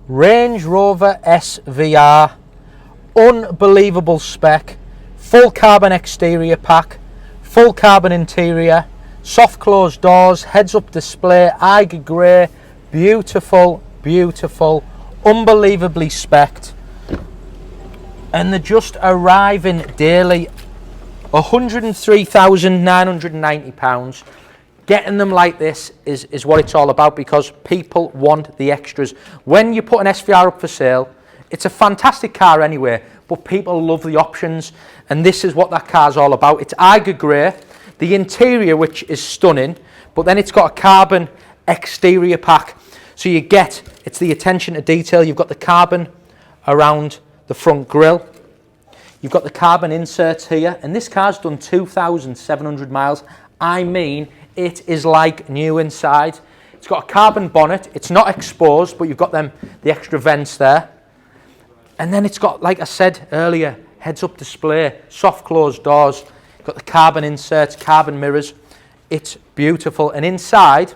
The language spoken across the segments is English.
Range Rover SVR, unbelievable spec, full carbon exterior pack, full carbon interior, soft closed doors, heads up display, Eiger grey, beautiful, beautiful, unbelievably specced, and they're just arriving daily. £103,990. Getting them like this is what it's all about, because people want the extras. When you put an SVR up for sale, it's a fantastic car anyway, but people love the options, and this is what that car's all about. It's Eiger grey, the interior, which is stunning, but then it's got a carbon exterior pack. So you get, it's the attention to detail. You've got the carbon around the front grille. You've got the carbon inserts here, and this car's done 2,700 miles. I mean, it is like new inside. It's got a carbon bonnet. It's not exposed, but you've got the extra vents there. And then it's got, like I said earlier, heads-up display, soft closed doors. You've got the carbon inserts, carbon mirrors. It's beautiful. And inside,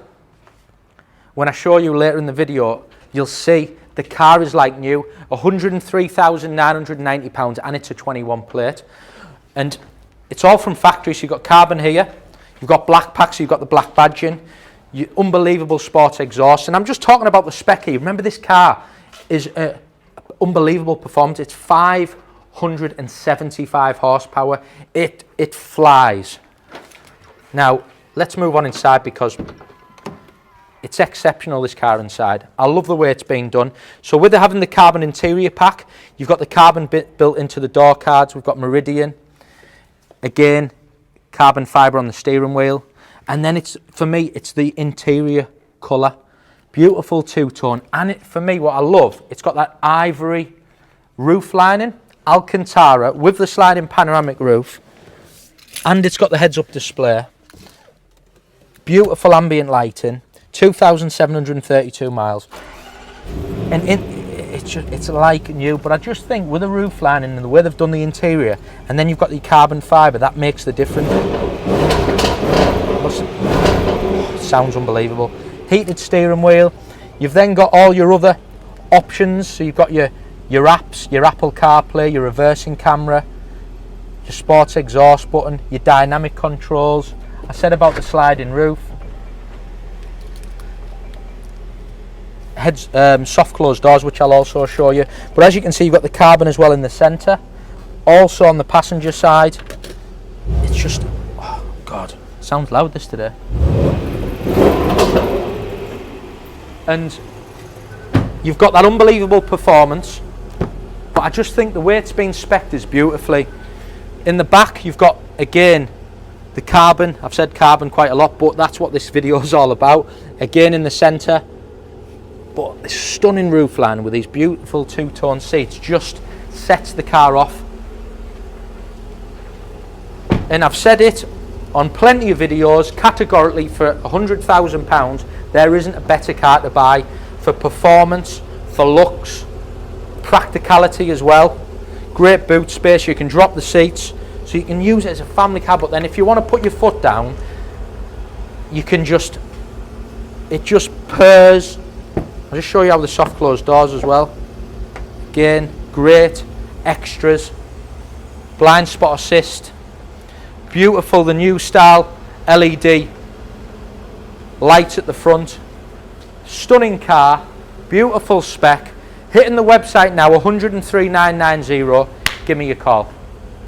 when I show you later in the video, you'll see the car is like new, £103,990, and it's a 21 plate. And it's all from factory, so you've got carbon here, you've got black packs, so you've got the black badging, unbelievable sports exhaust. And I'm just talking about the spec here. Remember, this car is unbelievable performance. It's 575 horsepower. It flies. Now, let's move on inside, because it's exceptional, this car inside. I love the way it's being done. So with having the carbon interior pack, you've got the carbon bit built into the door cards. We've got Meridian. Again, carbon fibre on the steering wheel. And then it's, for me, it's the interior colour. Beautiful two-tone. And for me, what I love, it's got that ivory roof lining, Alcantara, with the sliding panoramic roof. And it's got the heads-up display. Beautiful ambient lighting. 2,732 miles, and it's like new. But I just think with the roof lining and the way they've done the interior, and then you've got the carbon fibre, that makes the difference. It sounds unbelievable. Heated steering wheel. You've then got all your other options. So you've got your apps, your Apple CarPlay, your reversing camera, your sports exhaust button, your dynamic controls. I said about the sliding roof. Heads, soft closed doors, which I'll also show you. But as you can see, you've got the carbon as well in the centre. Also on the passenger side, it's just, oh God, sounds loud this today. And you've got that unbelievable performance, but I just think the way it's been spec'd is beautifully. In the back, you've got, again, the carbon. I've said carbon quite a lot, but that's what this video is all about. Again, in the centre. But this stunning roofline with these beautiful two-tone seats just sets the car off. And I've said it on plenty of videos, categorically, for £100,000, there isn't a better car to buy for performance, for looks, practicality as well. Great boot space, you can drop the seats, so you can use it as a family car. But then if you want to put your foot down, you can just, it just purrs. I'll just show you how the soft closed doors as well. Again, great extras. Blind spot assist. Beautiful, the new style LED lights at the front. Stunning car, beautiful spec. Hitting the website now, 103,990. Give me a call.